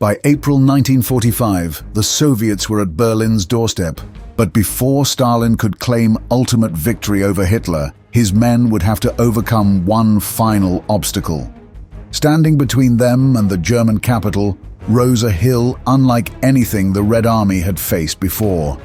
By April 1945, the Soviets were at Berlin's doorstep. But before Stalin could claim ultimate victory over Hitler, his men would have to overcome one final obstacle. Standing between them and the German capital rose a hill unlike anything the Red Army had faced before.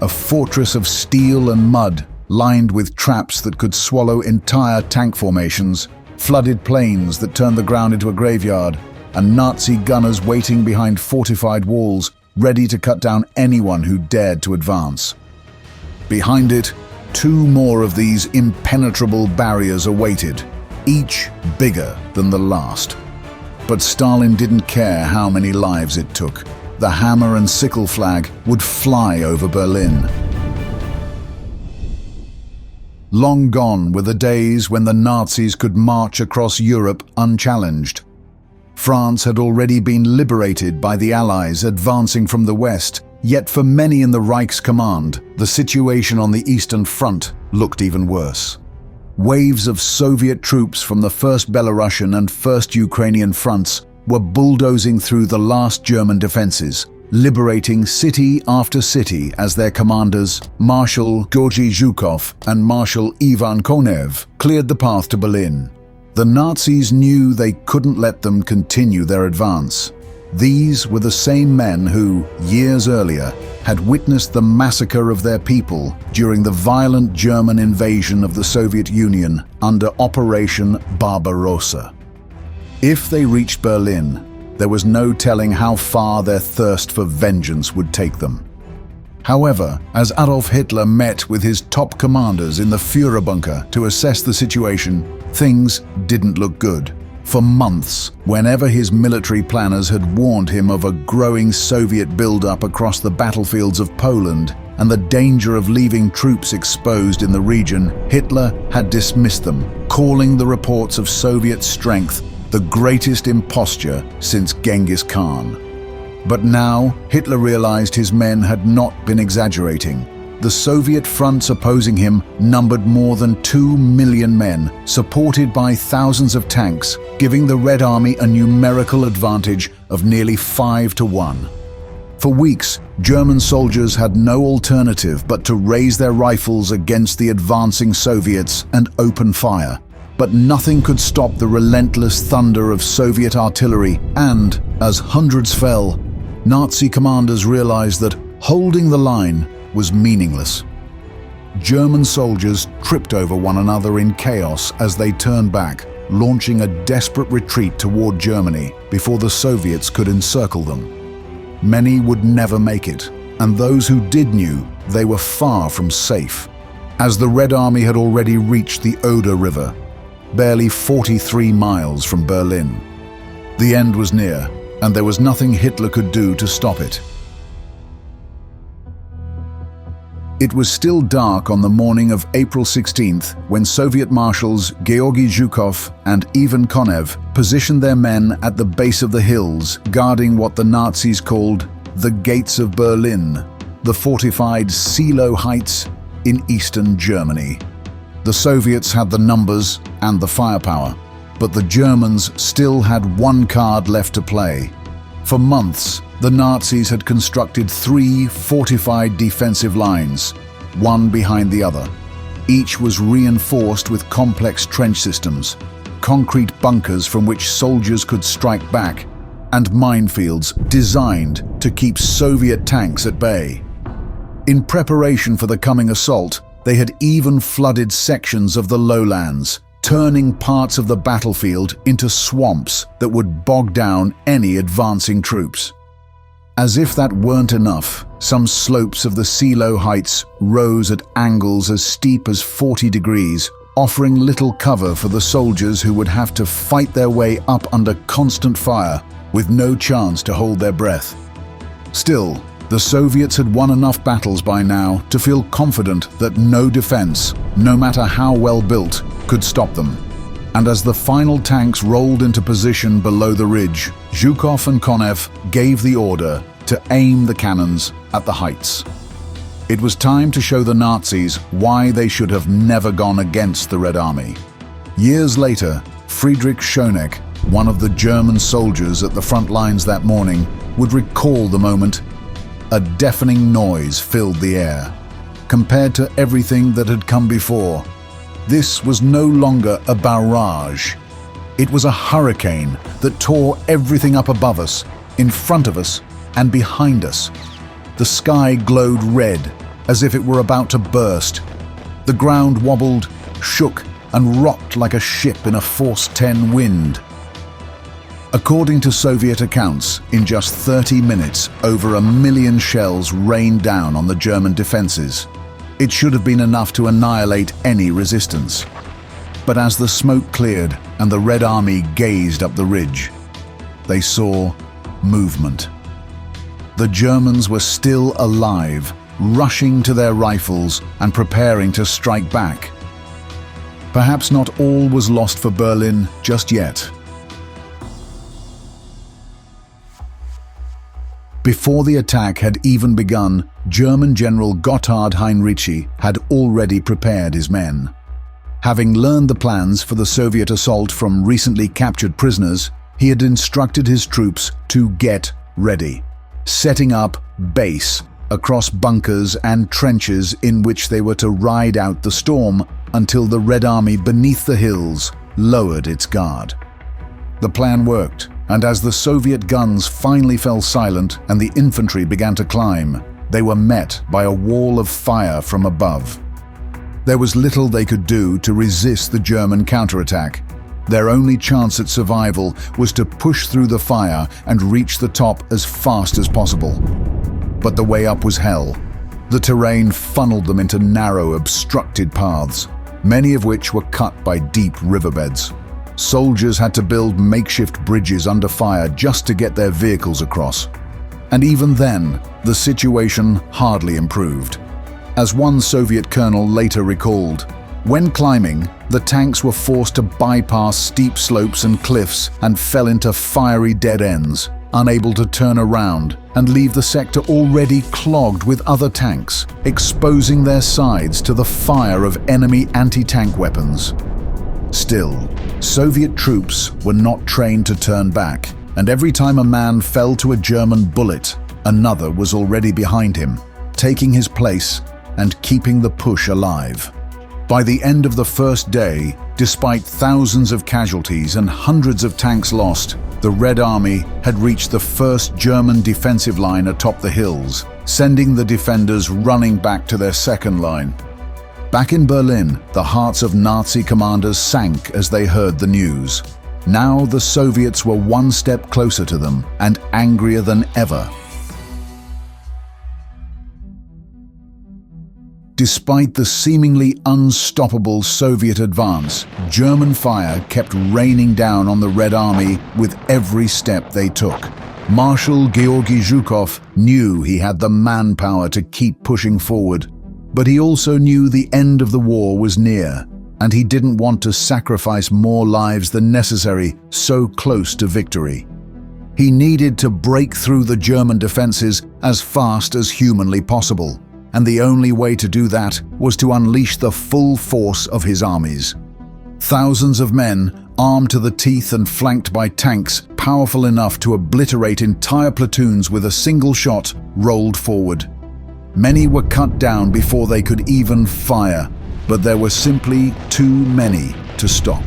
A fortress of steel and mud, lined with traps that could swallow entire tank formations, flooded plains that turned the ground into a graveyard, and Nazi gunners waiting behind fortified walls, ready to cut down anyone who dared to advance. Behind it, two more of these impenetrable barriers awaited, each bigger than the last. But Stalin didn't care how many lives it took. The Hammer and Sickle flag would fly over Berlin. Long gone were the days when the Nazis could march across Europe unchallenged. France had already been liberated by the Allies advancing from the west, yet for many in the Reich's command, the situation on the Eastern Front looked even worse. Waves of Soviet troops from the First Belarusian and First Ukrainian fronts were bulldozing through the last German defenses, liberating city after city as their commanders, Marshal Georgy Zhukov and Marshal Ivan Konev, cleared the path to Berlin. The Nazis knew they couldn't let them continue their advance. These were the same men who, years earlier, had witnessed the massacre of their people during the violent German invasion of the Soviet Union under Operation Barbarossa. If they reached Berlin, there was no telling how far their thirst for vengeance would take them. However, as Adolf Hitler met with his top commanders in the Führerbunker to assess the situation, things didn't look good. For months, whenever his military planners had warned him of a growing Soviet buildup across the battlefields of Poland and the danger of leaving troops exposed in the region, Hitler had dismissed them, calling the reports of Soviet strength the greatest imposture since Genghis Khan. But now, Hitler realized his men had not been exaggerating. The Soviet fronts opposing him numbered more than 2 million men, supported by thousands of tanks, giving the Red Army a numerical advantage of nearly 5-1. For weeks, German soldiers had no alternative but to raise their rifles against the advancing Soviets and open fire. But nothing could stop the relentless thunder of Soviet artillery, and, as hundreds fell, Nazi commanders realized that holding the line was meaningless. German soldiers tripped over one another in chaos as they turned back, launching a desperate retreat toward Germany before the Soviets could encircle them. Many would never make it, and those who did knew they were far from safe, as the Red Army had already reached the Oder River, barely 43 miles from Berlin. The end was near, and there was nothing Hitler could do to stop it. It was still dark on the morning of April 16th when Soviet marshals Georgy Zhukov and Ivan Konev positioned their men at the base of the hills, guarding what the Nazis called the Gates of Berlin, the fortified Celo Heights in eastern Germany. The Soviets had the numbers and the firepower, but the Germans still had one card left to play. For months, the Nazis had constructed 3 fortified defensive lines, one behind the other. Each was reinforced with complex trench systems, concrete bunkers from which soldiers could strike back, and minefields designed to keep Soviet tanks at bay. In preparation for the coming assault, they had even flooded sections of the lowlands, turning parts of the battlefield into swamps that would bog down any advancing troops. As if that weren't enough, some slopes of the Celo Heights rose at angles as steep as 40 degrees, offering little cover for the soldiers who would have to fight their way up under constant fire, with no chance to hold their breath. Still, the Soviets had won enough battles by now to feel confident that no defense, no matter how well built, could stop them. And as the final tanks rolled into position below the ridge, Zhukov and Konev gave the order to aim the cannons at the heights. It was time to show the Nazis why they should have never gone against the Red Army. Years later, Friedrich Schoeneck, one of the German soldiers at the front lines that morning, would recall the moment. A deafening noise filled the air. Compared to everything that had come before, this was no longer a barrage. It was a hurricane that tore everything up above us, in front of us, and behind us. The sky glowed red, as if it were about to burst. The ground wobbled, shook, and rocked like a ship in a force 10 wind. According to Soviet accounts, in just 30 minutes, over 1 million shells rained down on the German defenses. It should have been enough to annihilate any resistance. But as the smoke cleared and the Red Army gazed up the ridge, they saw movement. The Germans were still alive, rushing to their rifles and preparing to strike back. Perhaps not all was lost for Berlin just yet. Before the attack had even begun, German General Gotthard Heinrici had already prepared his men. Having learned the plans for the Soviet assault from recently captured prisoners, he had instructed his troops to get ready, setting up base across bunkers and trenches in which they were to ride out the storm until the Red Army beneath the hills lowered its guard. The plan worked, and as the Soviet guns finally fell silent and the infantry began to climb, they were met by a wall of fire from above. There was little they could do to resist the German counterattack. Their only chance at survival was to push through the fire and reach the top as fast as possible. But the way up was hell. The terrain funneled them into narrow, obstructed paths, many of which were cut by deep riverbeds. Soldiers had to build makeshift bridges under fire just to get their vehicles across. And even then, the situation hardly improved. As one Soviet colonel later recalled, when climbing, the tanks were forced to bypass steep slopes and cliffs and fell into fiery dead ends, unable to turn around and leave the sector already clogged with other tanks, exposing their sides to the fire of enemy anti-tank weapons. Still, Soviet troops were not trained to turn back, and every time a man fell to a German bullet, another was already behind him, taking his place and keeping the push alive. By the end of the first day, despite thousands of casualties and hundreds of tanks lost, the Red Army had reached the first German defensive line atop the hills, sending the defenders running back to their second line. Back in Berlin, the hearts of Nazi commanders sank as they heard the news. Now the Soviets were one step closer to them and angrier than ever. Despite the seemingly unstoppable Soviet advance, German fire kept raining down on the Red Army with every step they took. Marshal Georgy Zhukov knew he had the manpower to keep pushing forward, but he also knew the end of the war was near, and he didn't want to sacrifice more lives than necessary so close to victory. He needed to break through the German defenses as fast as humanly possible, and the only way to do that was to unleash the full force of his armies. Thousands of men, armed to the teeth and flanked by tanks powerful enough to obliterate entire platoons with a single shot, rolled forward. Many were cut down before they could even fire, but there were simply too many to stop.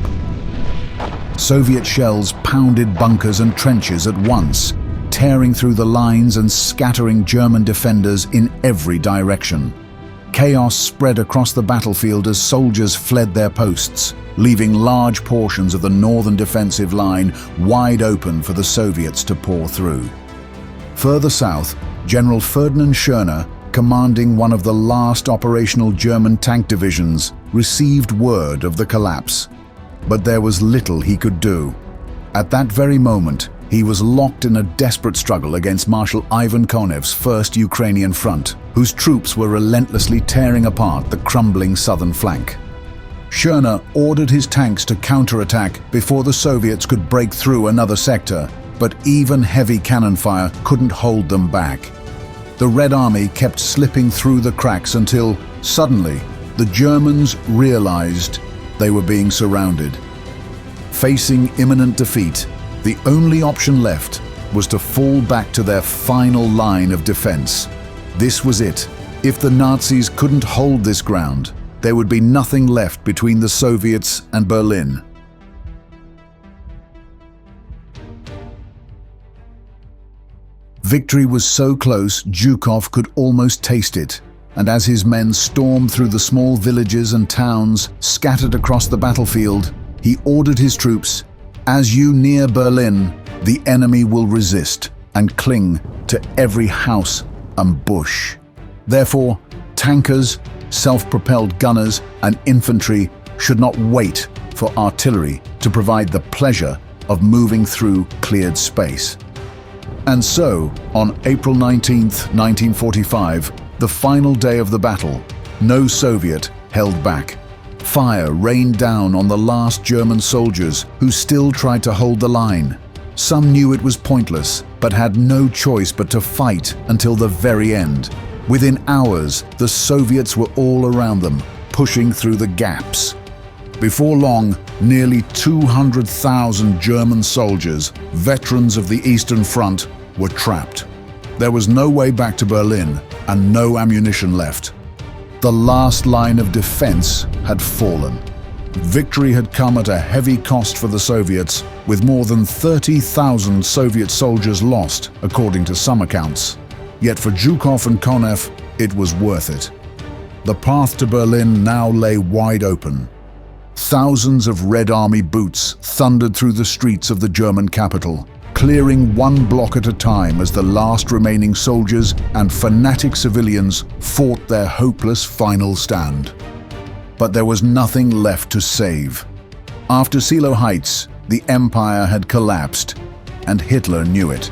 Soviet shells pounded bunkers and trenches at once, tearing through the lines and scattering German defenders in every direction. Chaos spread across the battlefield as soldiers fled their posts, leaving large portions of the northern defensive line wide open for the Soviets to pour through. Further south, General Ferdinand Schörner, commanding one of the last operational German tank divisions, received word of the collapse. But there was little he could do. At that very moment, he was locked in a desperate struggle against Marshal Ivan Konev's First Ukrainian Front, whose troops were relentlessly tearing apart the crumbling southern flank. Schörner ordered his tanks to counterattack before the Soviets could break through another sector, but even heavy cannon fire couldn't hold them back. The Red Army kept slipping through the cracks until, suddenly, the Germans realized they were being surrounded. Facing imminent defeat, The only option left was to fall back to their final line of defense. This was it. If the Nazis couldn't hold this ground, there would be nothing left between the Soviets and Berlin. Victory was so close, Zhukov could almost taste it, and as his men stormed through the small villages and towns scattered across the battlefield, he ordered his troops, "As you near Berlin, the enemy will resist and cling to every house and bush." Therefore, tankers, self-propelled gunners, and infantry should not wait for artillery to provide the pleasure of moving through cleared space. And so, on April 19, 1945, the final day of the battle, no Soviet held back. Fire rained down on the last German soldiers who still tried to hold the line. Some knew it was pointless, but had no choice but to fight until the very end. Within hours, the Soviets were all around them, pushing through the gaps. Before long, nearly 200,000 German soldiers, veterans of the Eastern Front, were trapped. There was no way back to Berlin and no ammunition left. The last line of defense had fallen. Victory had come at a heavy cost for the Soviets, with more than 30,000 Soviet soldiers lost, according to some accounts. Yet for Zhukov and Konev, it was worth it. The path to Berlin now lay wide open. Thousands of Red Army boots thundered through the streets of the German capital, clearing one block at a time as the last remaining soldiers and fanatic civilians fought their hopeless final stand. But there was nothing left to save. After Celo Heights, the empire had collapsed, and Hitler knew it.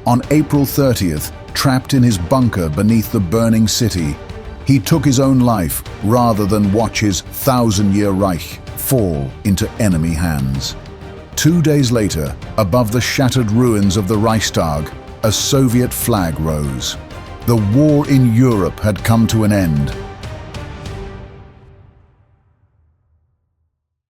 On April 30th, trapped in his bunker beneath the burning city, he took his own life rather than watch his 1,000-year Reich fall into enemy hands. 2 days later, above the shattered ruins of the Reichstag, a Soviet flag rose. The war in Europe had come to an end,